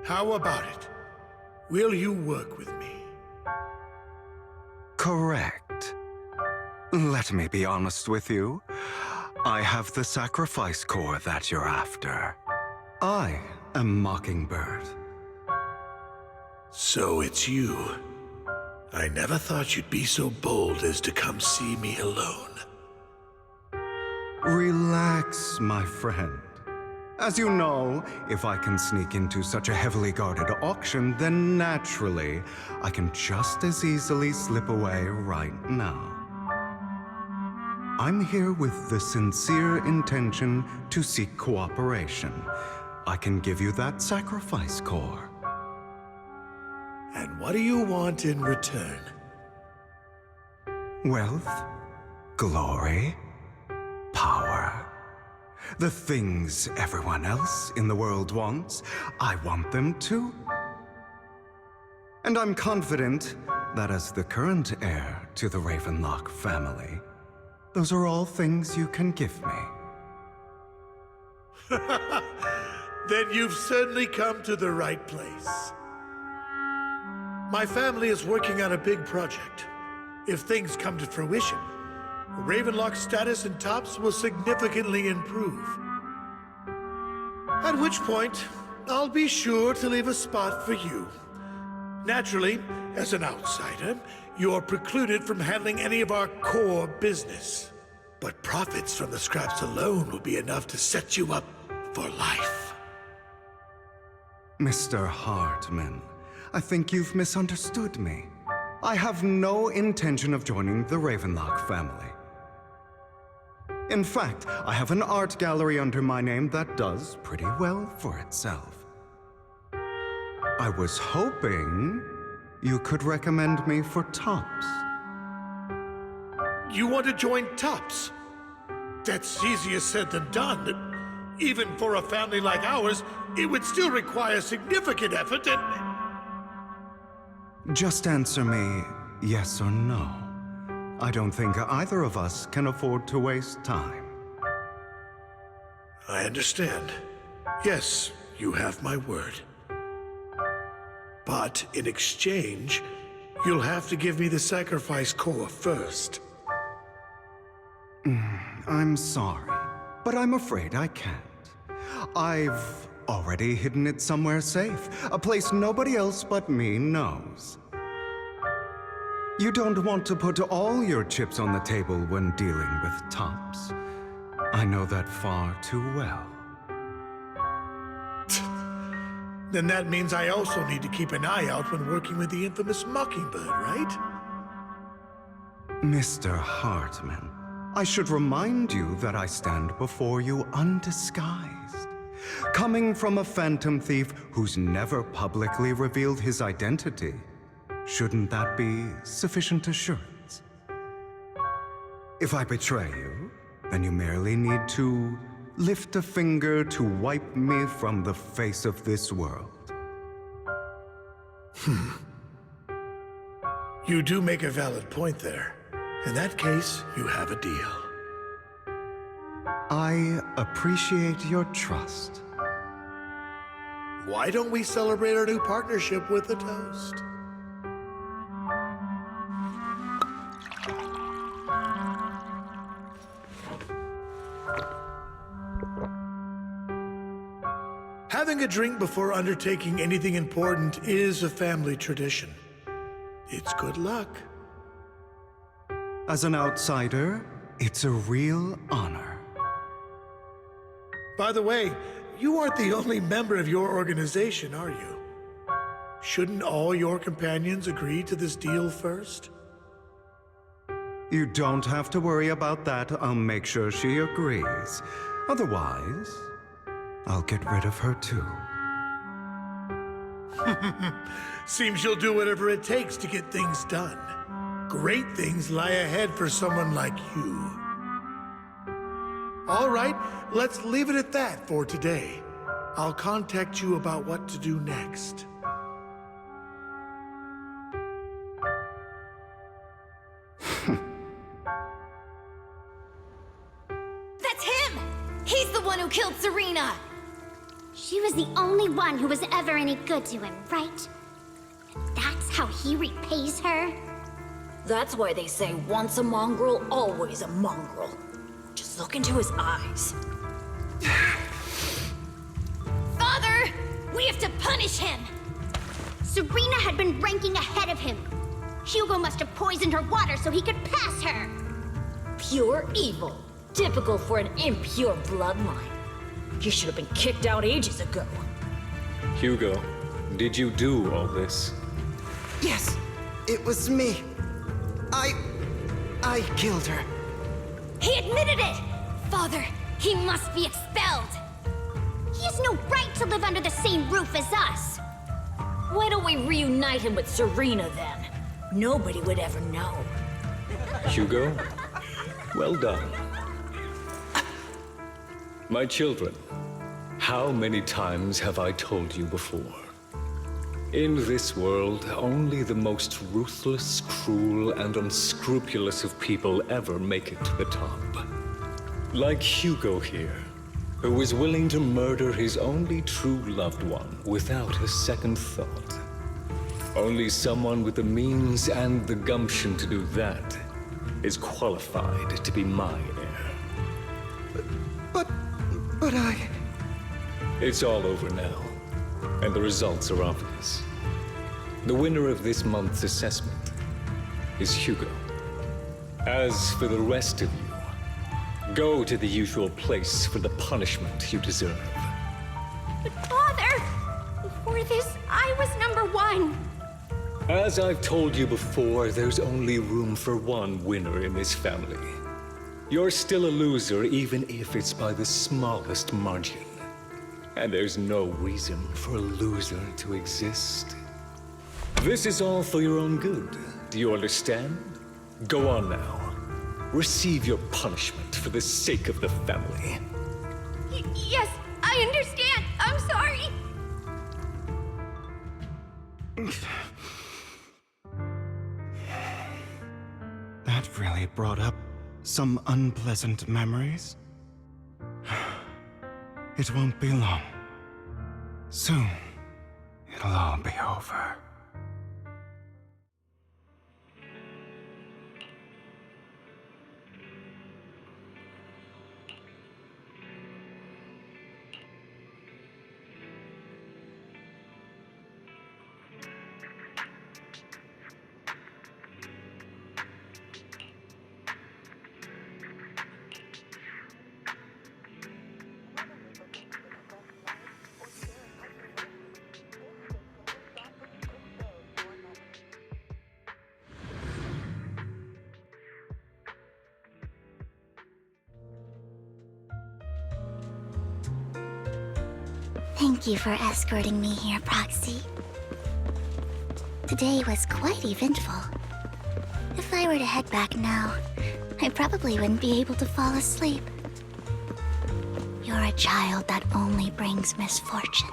How about it? Will you work with me? Correct. Let me be honest with you. I have the sacrifice core that you're after. I am Mockingbird. So it's you. I never thought you'd be so bold as to come see me alone. Relax, my friend. As you know, if I can sneak into such a heavily guarded auction, then naturally, I can just as easily slip away right now. I'm here with the sincere intention to seek cooperation. I can give you that sacrifice core. And what do you want in return? Wealth, glory, power. The things everyone else in the world wants, I want them too. And I'm confident that as the current heir to the Ravenlock family, those are all things you can give me. Then you've certainly come to the right place. My family is working on a big project. If things come to fruition, Ravenlock's status in Tops will significantly improve. At which point, I'll be sure to leave a spot for you. Naturally, as an outsider, you're precluded from handling any of our core business. But profits from the scraps alone will be enough to set you up for life. Mr. Hartman, I think you've misunderstood me. I have no intention of joining the Ravenlock family. In fact, I have an art gallery under my name that does pretty well for itself. I was hoping you could recommend me for tops. You want to join Tops? That's easier said than done. Even for a family like ours, it would still require significant effort and... Just answer me yes or no. I don't think either of us can afford to waste time. I understand. Yes, you have my word. But in exchange, you'll have to give me the sacrifice core first. I'm sorry, but I'm afraid I can't. I've already hidden it somewhere safe, a place nobody else but me knows. You don't want to put all your chips on the table when dealing with Tops. I know that far too well. Then that means I also need to keep an eye out when working with the infamous Mockingbird, right? Mr. Hartman, I should remind you that I stand before you undisguised. Coming from a phantom thief who's never publicly revealed his identity, shouldn't that be sufficient assurance? If I betray you, then you merely need to lift a finger to wipe me from the face of this world. You do make a valid point there. In that case, you have a deal. I appreciate your trust. Why don't we celebrate our new partnership with a toast? Having a drink before undertaking anything important is a family tradition. It's good luck. As an outsider, it's a real honor. By the way, you aren't the only member of your organization, are you? Shouldn't all your companions agree to this deal first? You don't have to worry about that. I'll make sure she agrees. Otherwise, I'll get rid of her too. Seems you'll do whatever it takes to get things done. Great things lie ahead for someone like you. All right, let's leave it at that for today. I'll contact you about what to do next. That's him! He's the one who killed Serena! She was the only one who was ever any good to him, right? And that's how he repays her? That's why they say once a mongrel, always a mongrel. Just look into his eyes. Father! We have to punish him! Serena had been ranking ahead of him. Hugo must have poisoned her water so he could pass her. Pure evil. Typical for an impure bloodline. He should have been kicked out ages ago. Hugo, did you do all this? Yes, it was me. I killed her. He admitted it! Father, he must be expelled! He has no right to live under the same roof as us. Why don't we reunite him with Serena then? Nobody would ever know. Hugo, well done. My children, how many times have I told you before? In this world, only the most ruthless, cruel, and unscrupulous of people ever make it to the top. Like Hugo here, who was willing to murder his only true loved one without a second thought. Only someone with the means and the gumption to do that is qualified to be my heir. But I... It's all over now, and the results are obvious. The winner of this month's assessment is Hugo. As for the rest of you, go to the usual place for the punishment you deserve. But Father, before this, I was #1. As I've told you before, there's only room for one winner in this family. You're still a loser, even if it's by the smallest margin. And there's no reason for a loser to exist. This is all for your own good. Do you understand? Go on now. Receive your punishment for the sake of the family. Yes, I understand. I'm sorry. That really brought up some unpleasant memories. It won't be long. Soon, it'll all be over. Thank you for escorting me here, Proxy. Today was quite eventful. If I were to head back now, I probably wouldn't be able to fall asleep. You're a child that only brings misfortune.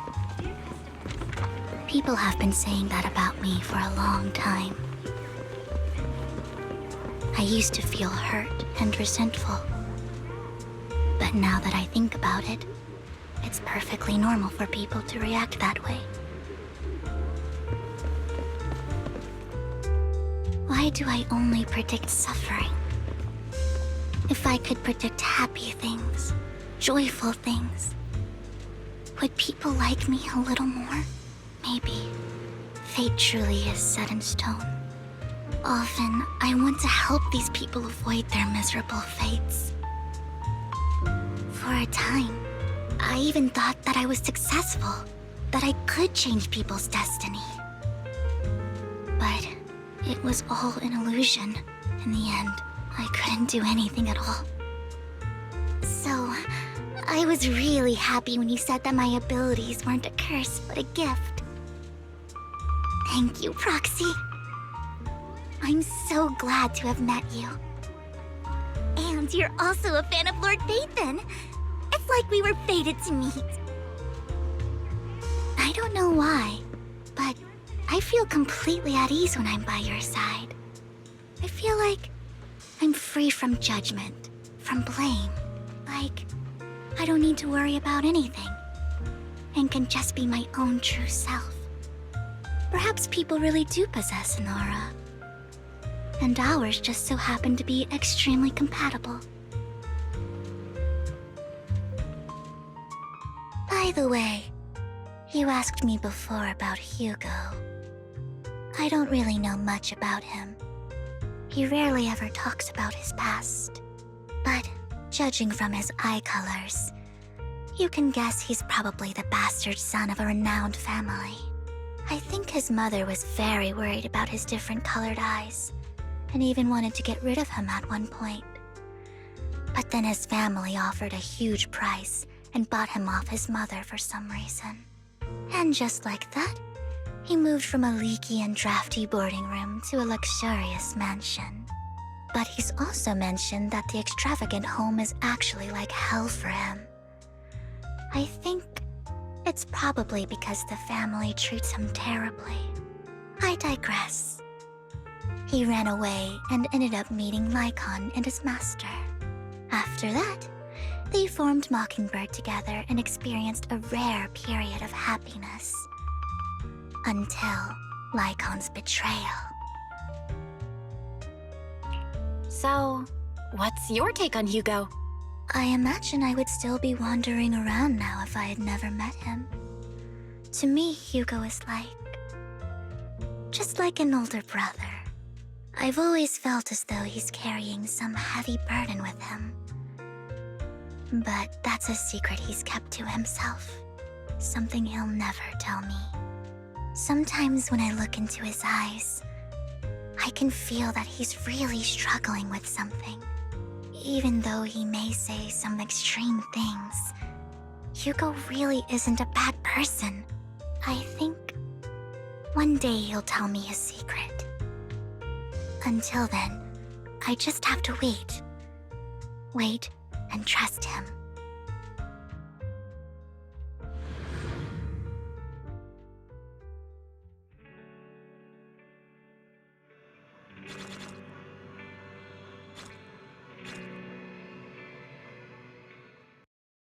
People have been saying that about me for a long time. I used to feel hurt and resentful. But now that I think about it, it's perfectly normal for people to react that way. Why do I only predict suffering? If I could predict happy things, joyful things, would people like me a little more? Maybe. Fate truly is set in stone. Often, I want to help these people avoid their miserable fates. For a time, I even thought that I was successful, that I could change people's destiny. But it was all an illusion. In the end, I couldn't do anything at all. So, I was really happy when you said that my abilities weren't a curse, but a gift. Thank you, Proxy. I'm so glad to have met you. And you're also a fan of Lord Phaethon. It's like we were fated to meet. I don't know why, but I feel completely at ease when I'm by your side. I feel like I'm free from judgment, from blame. Like, I don't need to worry about anything, and can just be my own true self. Perhaps people really do possess an aura, and ours just so happen to be extremely compatible. By the way, you asked me before about Hugo. I don't really know much about him. He rarely ever talks about his past. But judging from his eye colors, you can guess he's probably the bastard son of a renowned family. I think his mother was very worried about his different colored eyes, and even wanted to get rid of him at one point. But then his family offered a huge price and bought him off his mother for some reason. And just like that, he moved from a leaky and drafty boarding room to a luxurious mansion. But he's also mentioned that the extravagant home is actually like hell for him. I think it's probably because the family treats him terribly. I digress. He ran away and ended up meeting Lycon and his master. After that, they formed Mockingbird together and experienced a rare period of happiness. Until Lycon's betrayal. So, what's your take on Hugo? I imagine I would still be wandering around now if I had never met him. To me, Hugo is just like an older brother. I've always felt as though he's carrying some heavy burden with him. But that's a secret he's kept to himself. Something he'll never tell me. Sometimes when I look into his eyes, I can feel that he's really struggling with something. Even though he may say some extreme things, Hugo really isn't a bad person. I think one day he'll tell me his secret. Until then, I just have to wait. Wait and trust him.